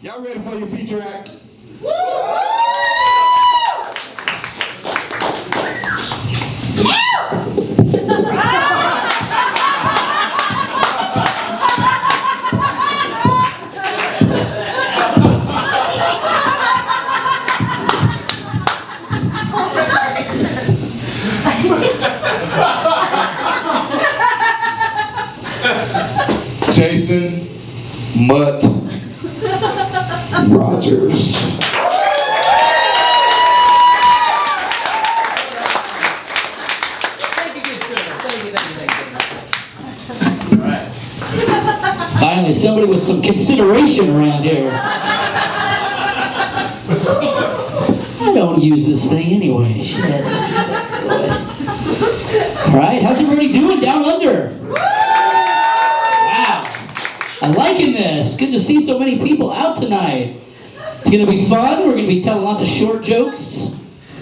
Y'all ready for your feature act? Jason Mutt Rogers. Thank you, good sir. Thank you. All right. Finally, somebody with some consideration around here. I don't use this thing anyway. Shit. All right, how's everybody doing down under? Wow, I'm liking this. Good to see so many people out tonight. It's going to be fun. We're going to be telling lots of short jokes.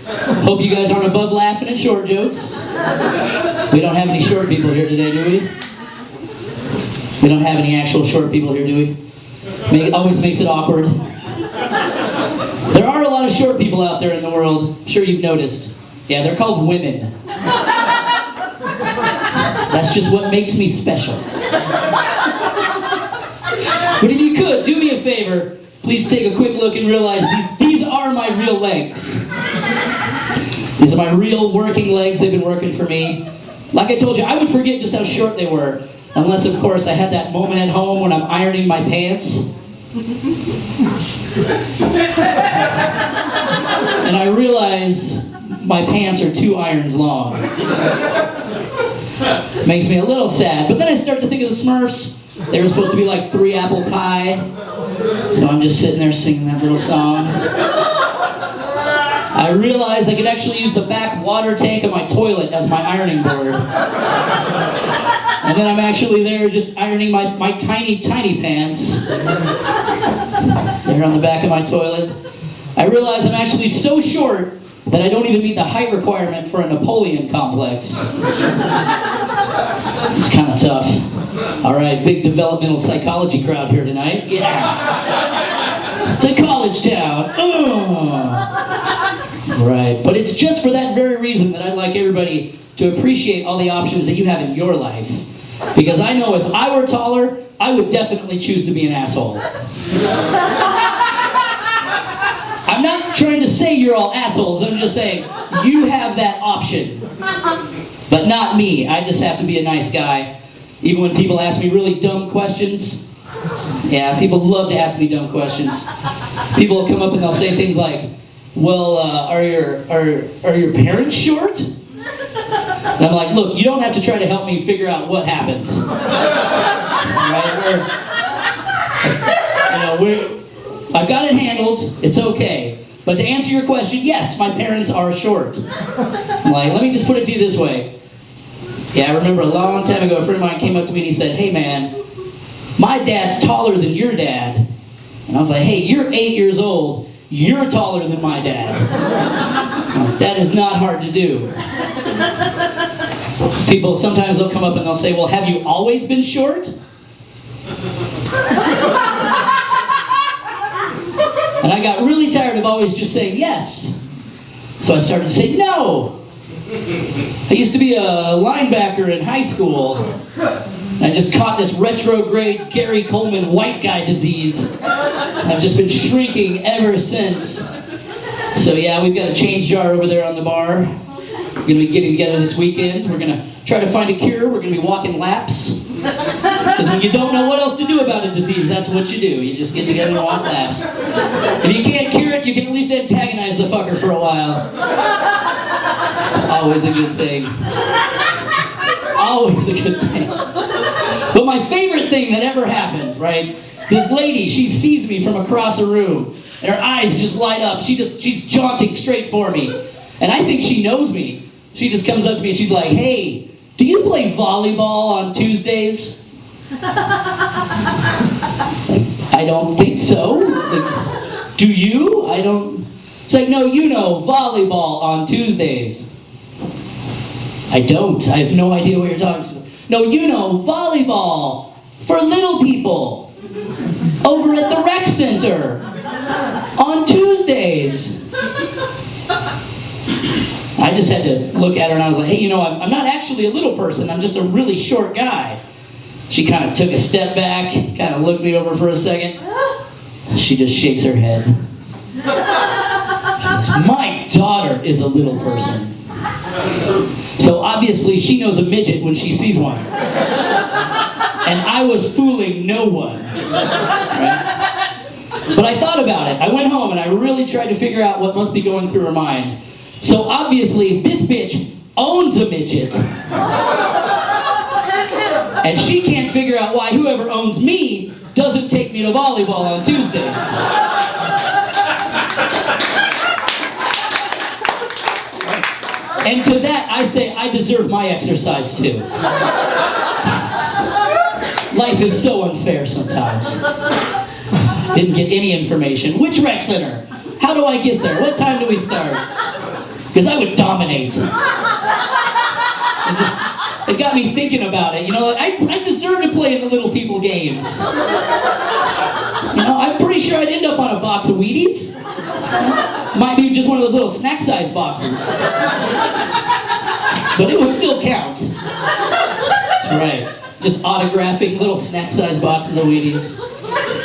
Hope you guys aren't above laughing at short jokes. We don't have any short people here today, do we? We don't have any actual short people here, do we? It always makes it awkward. There are a lot of short people out there in the world. I'm sure you've noticed. Yeah, they're called women. That's just what makes me special. But if you could, do me a favor. Please take a quick look and realize these are my real legs. These are my real working legs. They've been working for me. Like I told you, I would forget just how short they were. Unless, of course, I had that moment at home when I'm ironing my pants. And I realize my pants are 2 irons long. Makes me a little sad. But then I start to think of the Smurfs. They were supposed to be like 3 apples high. So I'm just sitting there singing that little song. I realized I could actually use the back water tank of my toilet as my ironing board. And then I'm actually there just ironing my tiny, tiny pants. There on the back of my toilet. I realize I'm actually so short that I don't even meet the height requirement for a Napoleon complex. It's kind of tough. All right, big developmental psychology crowd here tonight. Yeah. It's a college town. Right, but it's just for that very reason that I'd like everybody to appreciate all the options that you have in your life. Because I know if I were taller, I would definitely choose to be an asshole. I'm not trying to say you're all assholes. I'm just saying you have that option. But not me. I just have to be a nice guy. Even when people ask me really dumb questions. Yeah, people love to ask me dumb questions. People will come up and they'll say things like, well, are your parents short? And I'm like, look, you don't have to try to help me figure out what happened. Right? I've got it handled. It's okay. But to answer your question, yes, my parents are short. I'm like, let me just put it to you this way. Yeah, I remember a long time ago, a friend of mine came up to me and he said, hey man, my dad's taller than your dad. And I was like, hey, you're 8 years old. You're taller than my dad. That is not hard to do. People, sometimes they'll come up and they'll say, well, have you always been short? And I got really tired of always just saying yes. So I started to say no. I used to be a linebacker in high school. I just caught this retrograde Gary Coleman white guy disease. I've just been shrinking ever since. So yeah, we've got a change jar over there on the bar. We're going to be getting together this weekend. We're going to try to find a cure. We're going to be walking laps. Because when you don't know what else to do about a disease, that's what you do. You just get together and walk laps. If you can't cure it, you can at least antagonize the fucker for a while. Always a good thing. Always a good thing. But my favorite thing that ever happened, right? This lady, she sees me from across a room. And her eyes just light up. She's jaunting straight for me. And I think she knows me. She just comes up to me and she's like, hey, do you play volleyball on Tuesdays? I don't think so. Like, do you? I don't. It's like, no, you know, volleyball on Tuesdays. I don't. I have no idea what you're talking about. No, you know, volleyball for little people. over at the rec center on Tuesdays. I just had to look at her and I was like, hey, I'm not actually a little person. I'm just a really short guy. She kind of took a step back, kind of looked me over for a second. She just shakes her head. My daughter is a little person. So obviously she knows a midget when she sees one. And I was fooling no one. Right? But I thought about it. I went home and I really tried to figure out what must be going through her mind. So obviously this bitch owns a midget. And she can't figure out why whoever owns me doesn't take me to volleyball on Tuesdays. And to that, I say I deserve my exercise too. Life is so unfair sometimes. Didn't get any information. Which rec center? How do I get there? What time do we start? Because I would dominate. It got me thinking about it. I deserve to play in the little people games. I'm pretty sure I'd end up on a box of Wheaties. Might be just one of those little snack-sized boxes. But it would still count. That's right. Just autographing little snack-sized boxes of Wheaties.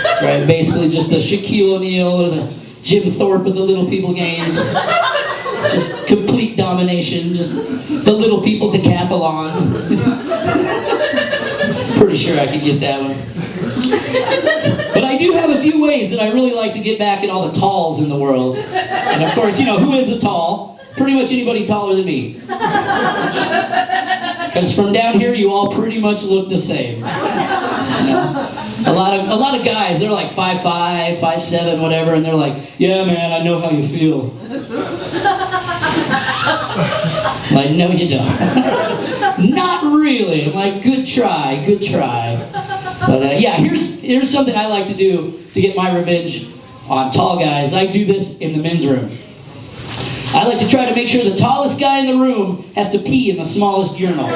That's right. Basically just the Shaquille O'Neal or the Jim Thorpe of the little people games. Just complete domination. Just the little people decathlon. Pretty sure I could get that one. But I do have a few ways that I really like to get back at all the talls in the world. And of course, who is a tall? Pretty much anybody taller than me. Because from down here, you all pretty much look the same. A lot of guys, they're like 5'5", 5'7", whatever, and they're like, yeah, man, I know how you feel. Like, no, you don't. Not really. Like, good try. But yeah, here's something I like to do to get my revenge on tall guys. I do this in the men's room. I like to try to make sure the tallest guy in the room has to pee in the smallest urinal.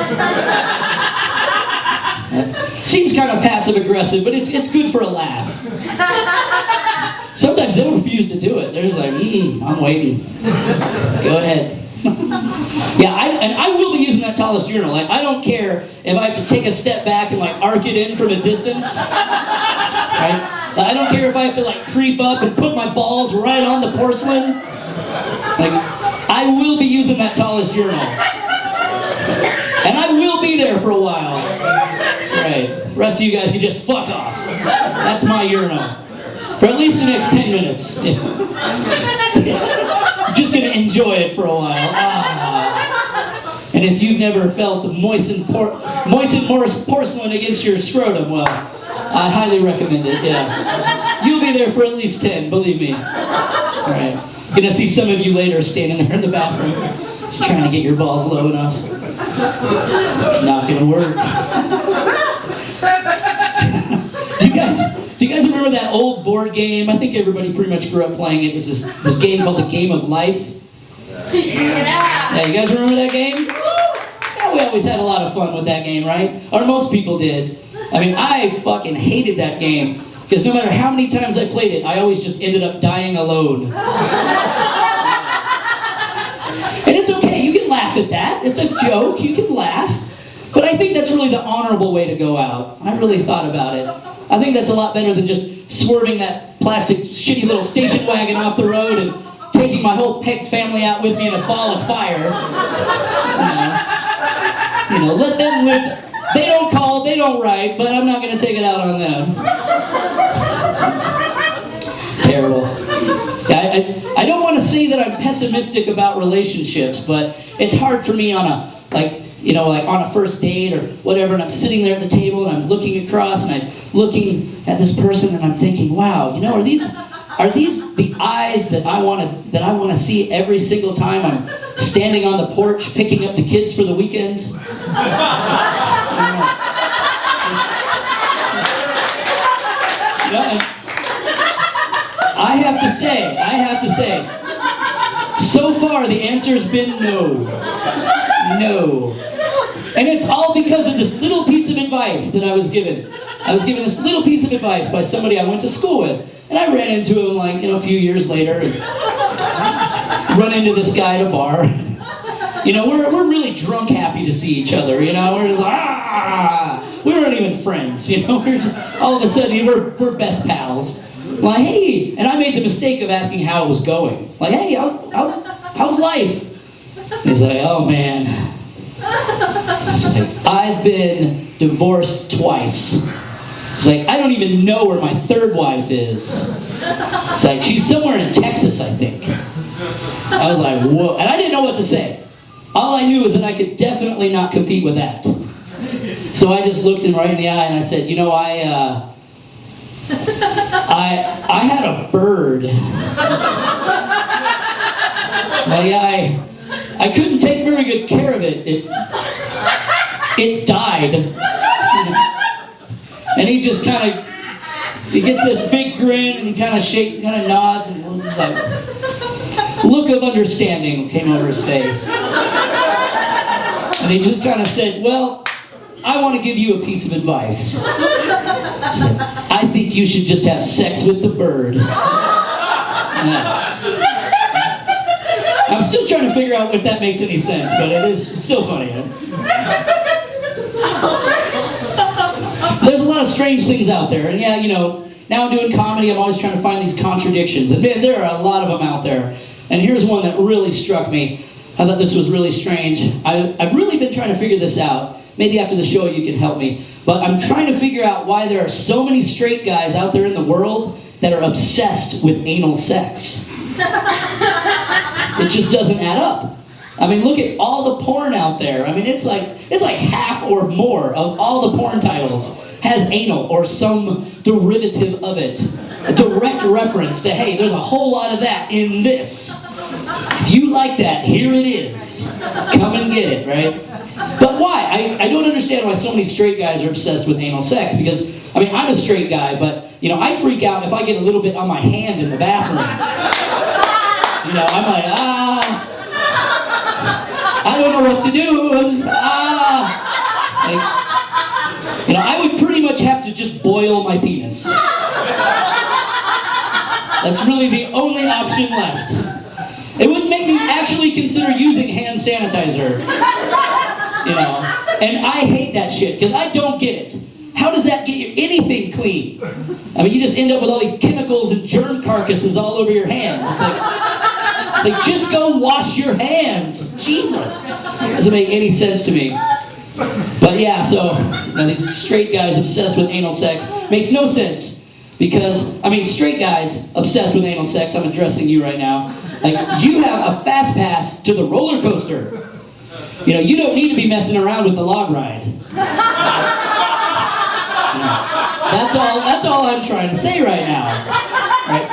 Seems kind of passive-aggressive, but it's good for a laugh. Sometimes they'll refuse to do it. They're just like, I'm waiting. Go ahead. Yeah, I will be using that tallest urinal. Like, I don't care if I have to take a step back and arc it in from a distance. Right? I don't care if I have to creep up and put my balls right on the porcelain. I will be using that tallest urinal. And I will be there for a while. That's right. The rest of you guys can just fuck off. That's my urinal. For at least the next 10 minutes. Just gonna enjoy it for a while. And if you've never felt the moistened porcelain against your scrotum, well, I highly recommend it, yeah. You'll be there for at least 10, believe me. All right. Gonna see some of you later standing there in the bathroom, just trying to get your balls low enough. It's not gonna work. Do you guys remember that old board game? I think everybody pretty much grew up playing it. It's this game called the Game of Life. Yeah, you guys remember that game? Yeah, we always had a lot of fun with that game, right? Or most people did. I mean, I fucking hated that game. Because no matter how many times I played it, I always just ended up dying alone. And it's okay, you can laugh at that. It's a joke, you can laugh. But I think that's really the honorable way to go out. I really thought about it. I think that's a lot better than just swerving that plastic shitty little station wagon off the road and taking my whole pet family out with me in a ball of fire. Let them live. They don't call, they don't write, but I'm not going to take it out on them. Terrible. I don't want to say that I'm pessimistic about relationships, but it's hard for me on a on a first date or whatever, and I'm sitting there at the table and I'm looking across and I'm looking at this person and I'm thinking, wow, are these the eyes that I want to see every single time I'm standing on the porch picking up the kids for the weekend? I have to say, so far the answer has been no. No. And it's all because of this little piece of advice that I was given. I was given this little piece of advice by somebody I went to school with. And I ran into him like, a few years later. And run into this guy at a bar. We're really drunk happy to see each other, We're just like, we weren't even friends, We're just, all of a sudden, we're best pals. Like, hey, and I made the mistake of asking how it was going. Like, hey, how's life? He's like, oh man. He's like, I've been divorced twice. He's like, I don't even know where my third wife is. It's like, she's somewhere in Texas, I think. I was like, whoa. And I didn't know what to say. All I knew was that I could definitely not compete with that. So I just looked him right in the eye and I said, I had a bird. Like, I couldn't take very good care of it. It died. And he just he gets this big grin and he kind of nods and just like, look of understanding came over his face. And he just kind of said, well, I want to give you a piece of advice. He said, I think you should just have sex with the bird. I'm still trying to figure out if that makes any sense, but it's still funny. There's a lot of strange things out there, and now I'm doing comedy, I'm always trying to find these contradictions, and man, there are a lot of them out there. And here's one that really struck me. I thought this was really strange. I've really been trying to figure this out. Maybe after the show you can help me. But I'm trying to figure out why there are so many straight guys out there in the world that are obsessed with anal sex. It just doesn't add up. I mean, look at all the porn out there. I mean, it's like half or more of all the porn titles has anal or some derivative of it. A direct reference to, hey, there's a whole lot of that in this. If you like that, here it is. Come and get it, right? But why? I don't understand why so many straight guys are obsessed with anal sex, because, I mean, I'm a straight guy, but, I freak out if I get a little bit on my hand in the bathroom. I'm like, I don't know what to do. I would pretty much have to just boil my penis. That's really the only option left. It would make me actually consider using hand sanitizer. And I hate that shit, because I don't get it. How does that get you anything clean? I mean, you just end up with all these chemicals and germ carcasses all over your hands. It's like just go wash your hands. Jesus. Doesn't make any sense to me. But yeah, so these straight guys obsessed with anal sex makes no sense. Because, I mean, straight guys obsessed with anal sex, I'm addressing you right now. Like, you have a fast pass to the roller coaster. You don't need to be messing around with the log ride. That's all I'm trying to say right now. Right?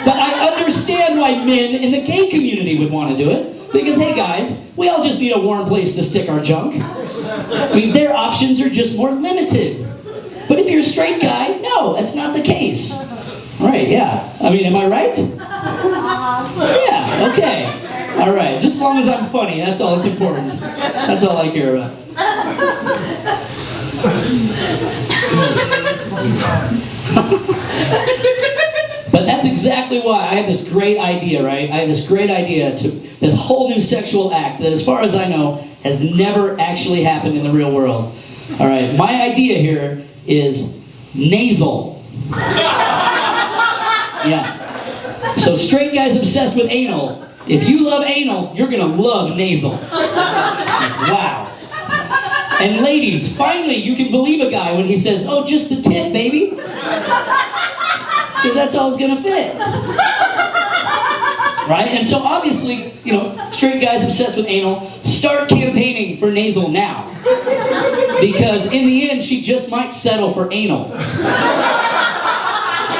But I understand why men in the gay community would want to do it. Because, hey guys, we all just need a warm place to stick our junk. I mean, their options are just more limited. But if you're a straight guy, no, that's not the case. Right, yeah. I mean, am I right? Yeah, okay. All right, just as long as I'm funny, that's all that's important. That's all I care about. But that's exactly why I have this great idea, right? I have this great idea to this whole new sexual act that, as far as I know, has never actually happened in the real world. All right, my idea here is nasal. Yeah. So straight guys obsessed with anal. If you love anal, you're gonna love nasal. Wow. And ladies, finally you can believe a guy when he says, oh, just the tip, baby. Because that's all it's gonna fit. Right? And so obviously, straight guys obsessed with anal, start campaigning for nasal now. Because in the end, she just might settle for anal.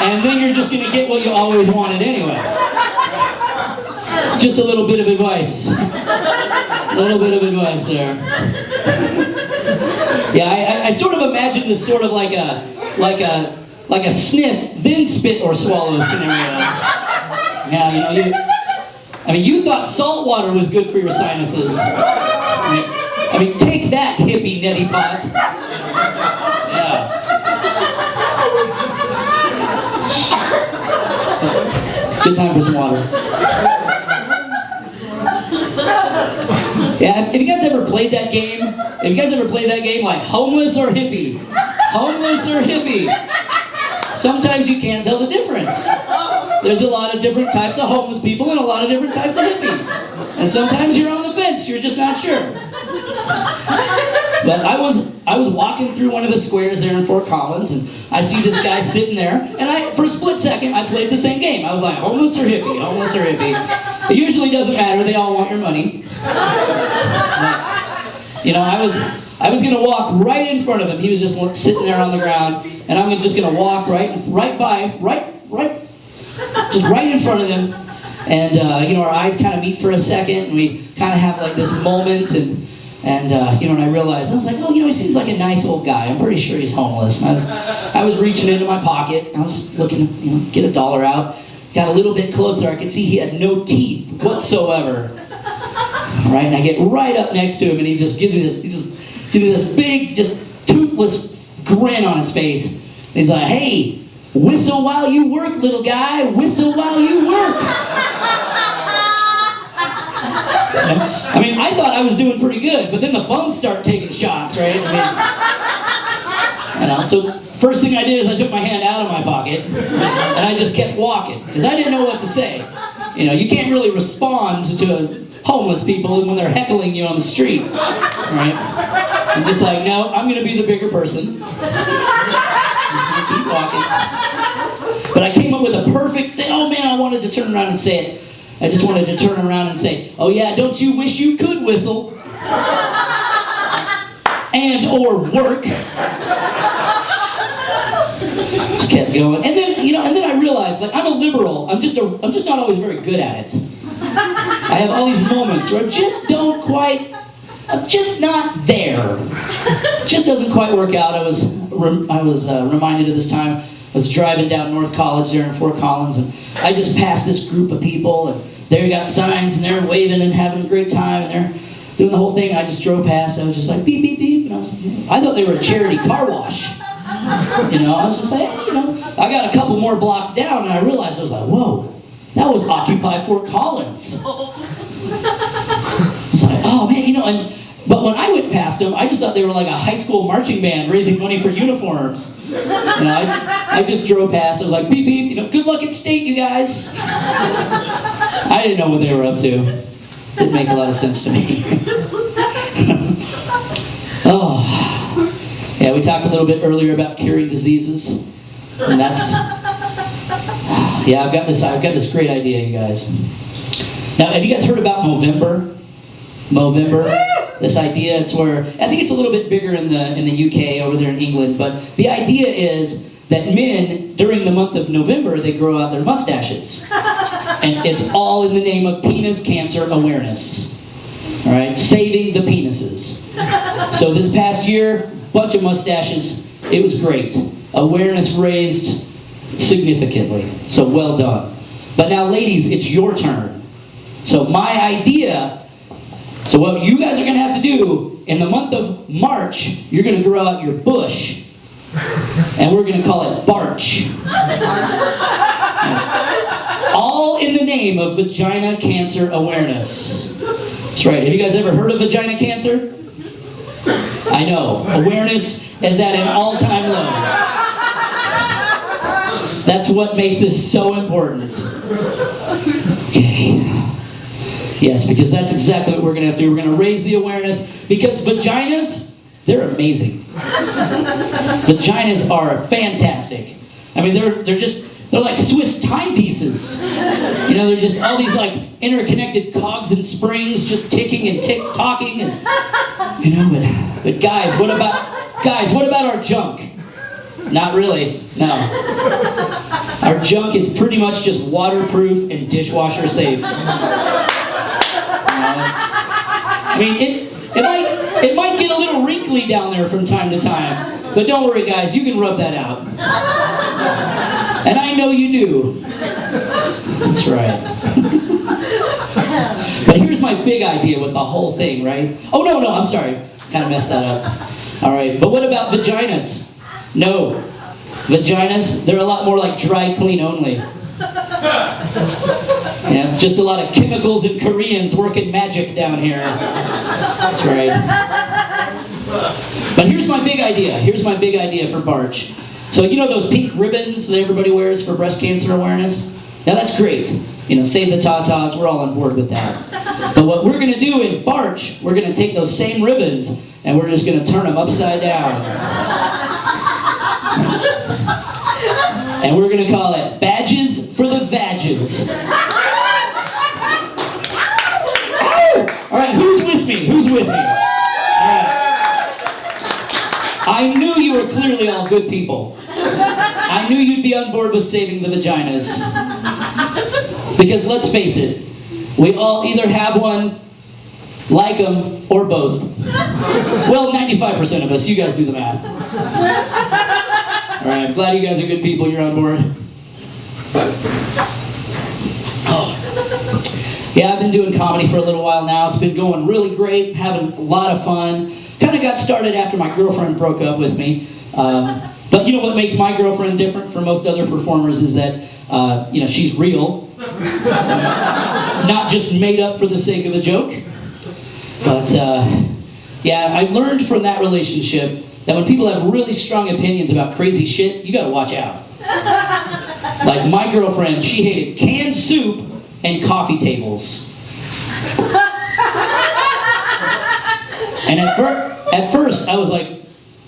And then you're just gonna get what you always wanted anyway. Just a little bit of advice. A little bit of advice there. Yeah, I sort of imagine this sort of like a sniff, then spit or swallow scenario. Yeah, you thought salt water was good for your sinuses. I mean, take that, hippie neti pot. Yeah. Good time for some water. Yeah, have you guys ever played that game? Have you guys ever played that game like homeless or hippie? Homeless or hippie? Sometimes you can't tell the difference. There's a lot of different types of homeless people and a lot of different types of hippies. And sometimes you're on the fence, you're just not sure. But I was walking through one of the squares there in Fort Collins, and I see this guy sitting there, and for a split second, I played the same game. I was like, homeless or hippie, homeless or hippie. It usually doesn't matter, they all want your money. But, you know, I was going to walk right in front of him. He was just sitting there on the ground, and I'm just going to walk right in front of him. And, you know, our eyes kind of meet for a second, and we kind of have like this moment, and you know, and I realized, I was like, oh, you know, he seems like a nice old guy. I'm pretty sure he's homeless. And I was reaching into my pocket. I was looking, you know, get $1 out. Got a little bit closer. I could see he had no teeth whatsoever. All right, and I get right up next to him, and he just gives me this big, just toothless grin on his face. And he's like, hey, whistle while you work, little guy. Whistle while you work. I mean, I thought I was doing pretty good, but then the bums start taking shots, right? I mean, you know, so first thing I did is I took my hand out of my pocket, and I just kept walking, because I didn't know what to say. You know, you can't really respond to homeless people when they're heckling you on the street, right? I'm just like, no, I'm going to be the bigger person. I'm just going to keep walking. But I came up with a perfect thing. Oh, man, I wanted to turn around and say it. I just wanted to turn around and say, oh yeah, don't you wish you could whistle? And or work. Just kept going. And then, you know, and then I realized, like, I'm a liberal. I'm just not always very good at it. I have all these moments where I'm just not there. It just doesn't quite work out. I was reminded of this time. I was driving down North College there in Fort Collins, and I just passed this group of people, and they got signs, and they're waving and having a great time, and they're doing the whole thing. I just drove past. I was just like, beep, beep, beep. And I thought they were a charity car wash. You know, I was just like, you know. I got a couple more blocks down, and I realized, I was like, whoa, that was Occupy Fort Collins. I was like, oh, man, you know, but when I went past them, I just thought they were like a high school marching band raising money for uniforms. You know, I just drove past. I was like, beep, beep, you know, good luck at state, you guys. I didn't know what they were up to. Didn't make a lot of sense to me. Oh, yeah, we talked a little bit earlier about curing diseases. And that's, yeah, I've got this great idea, you guys. Now, have you guys heard about Movember? This idea, it's where, I think it's a little bit bigger in the UK, over there in England, but the idea is that men, during the month of November, they grow out their mustaches. And it's all in the name of penis cancer awareness. All right, saving the penises. So this past year, bunch of mustaches, it was great. Awareness raised significantly, so well done. But now ladies, it's your turn. So my idea, so what you guys are going to have to do, in the month of March, you're going to grow out your bush. And we're going to call it Barch. All in the name of vagina cancer awareness. That's right. Have you guys ever heard of vagina cancer? I know. Awareness is at an all-time low. That's what makes this so important. Okay. Yes, because that's exactly what we're going to have to do. We're going to raise the awareness, because vaginas, they're amazing. Vaginas are fantastic. I mean, they're like Swiss timepieces. You know, they're just all these like interconnected cogs and springs just ticking and tick-tocking, and you know, but guys, what about our junk? Not really, no. Our junk is pretty much just waterproof and dishwasher safe. I mean, it might get a little wrinkly down there from time to time, but don't worry, guys, you can rub that out. And I know you do. That's right. But here's my big idea with the whole thing, right? Oh, no, I'm sorry. Kind of messed that up. All right, but what about vaginas? No. Vaginas, they're a lot more like dry clean only. Yeah, just a lot of chemicals and Koreans working magic down here. That's right. But here's my big idea. Here's my big idea for Barch. So you know those pink ribbons that everybody wears for breast cancer awareness? Now that's great. You know, save the tatas, we're all on board with that. But what we're gonna do in Barch, we're gonna take those same ribbons and we're just gonna turn them upside down. And we're gonna call it Badges for the Vadges. All right, who's with me? Who's with me? All right. I knew you were clearly all good people. I knew you'd be on board with saving the vaginas. Because let's face it, we all either have one, like them, or both. Well, 95% of us. You guys do the math. All right, I'm glad you guys are good people. You're on board. Oh. Yeah, I've been doing comedy for a little while now. It's been going really great, having a lot of fun. Kind of got started after my girlfriend broke up with me. But you know what makes my girlfriend different from most other performers is that, you know, she's real. Not just made up for the sake of a joke. But, yeah, I learned from that relationship that when people have really strong opinions about crazy shit, you gotta watch out. Like my girlfriend, she hated canned soup and coffee tables. And at first, I was like,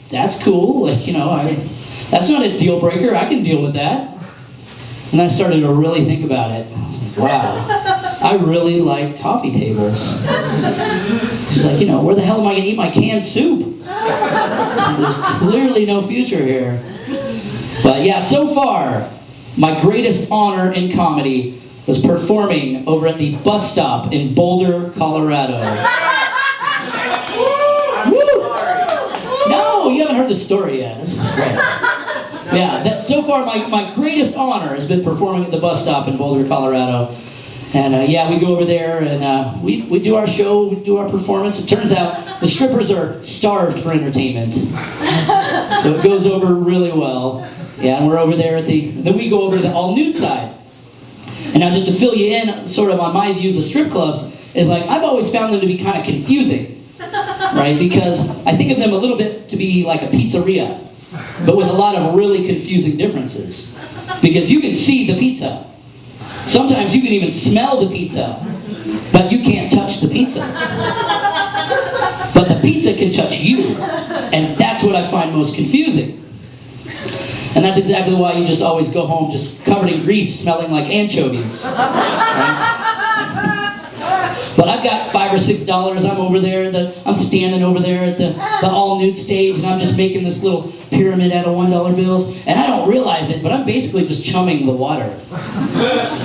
that's cool. Like, you know, that's not a deal breaker. I can deal with that. And I started to really think about it. I was like, wow, I really like coffee tables. She's like, you know, where the hell am I going to eat my canned soup? There's clearly no future here. But yeah, so far, my greatest honor in comedy was performing over at the bus stop in Boulder, Colorado. No, you haven't heard the story yet. This is great. Yeah, so far my greatest honor has been performing at the bus stop in Boulder, Colorado. And yeah, we go over there and we do our show, we do our performance. It turns out the strippers are starved for entertainment. So it goes over really well. Yeah, and we're over there then we go over to the all-nude side. And now just to fill you in sort of on my views of strip clubs, is like I've always found them to be kind of confusing. Right? Because I think of them a little bit to be like a pizzeria, but with a lot of really confusing differences. Because you can see the pizza. Sometimes you can even smell the pizza, but you can't touch the pizza. But the pizza can touch you, and that's what I find most confusing. And that's exactly why you just always go home just covered in grease, smelling like anchovies. Right? But I've got $5 or $6. I'm over there. I'm standing over there at the all-nude stage, and I'm just making this little pyramid out of $1 bills. And I don't realize it, but I'm basically just chumming the water.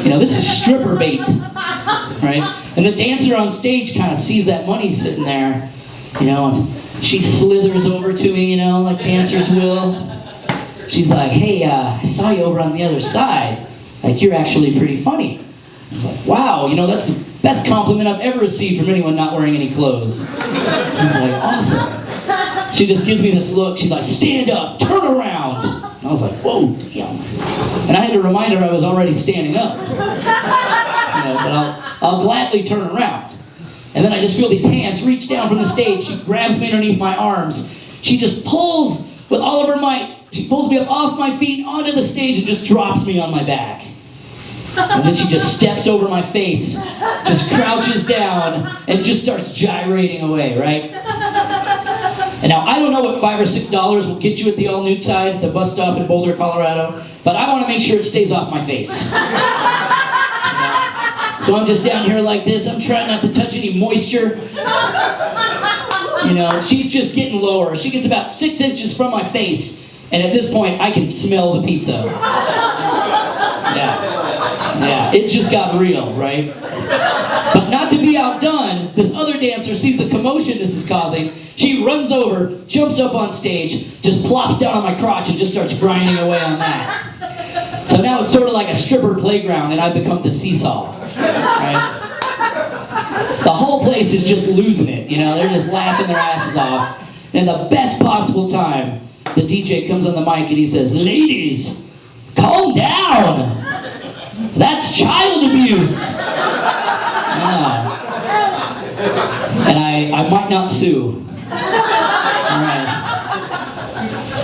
You know, this is stripper bait, right? And the dancer on stage kind of sees that money sitting there, you know, and she slithers over to me, you know, like dancers will. She's like, hey, I saw you over on the other side. Like, you're actually pretty funny. I was like, wow, you know, that's the best compliment I've ever received from anyone not wearing any clothes. She's like, awesome. She just gives me this look. She's like, stand up, turn around. And I was like, whoa, damn. And I had to remind her I was already standing up. You know, but I'll gladly turn around. And then I just feel these hands reach down from the stage. She grabs me underneath my arms. She just pulls with all of her might. She pulls me up off my feet onto the stage and just drops me on my back. And then she just steps over my face, just crouches down, and just starts gyrating away, right? And now, I don't know what $5 or $6 will get you at the all-nude side, at the bus stop in Boulder, Colorado, but I want to make sure it stays off my face. So I'm just down here like this. I'm trying not to touch any moisture. You know, she's just getting lower. She gets about 6 inches from my face, and at this point, I can smell the pizza. Yeah, it just got real, right? But not to be outdone, this other dancer sees the commotion this is causing. She runs over, jumps up on stage, just plops down on my crotch and just starts grinding away on that. So now it's sort of like a stripper playground and I've become the seesaw, right? The whole place is just losing it, you know, they're just laughing their asses off. And the best possible time, the DJ comes on the mic and he says, ladies, calm down. That's child abuse. And I might not sue. All right.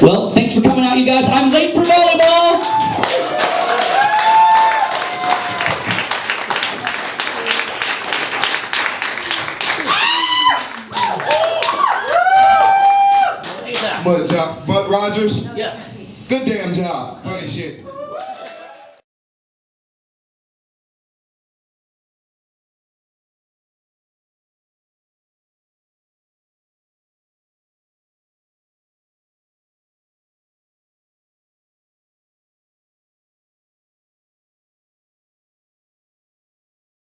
Well, thanks for coming out, you guys. I'm late for volleyball. Mutt Rogers. Yes. Good damn job. Funny shit.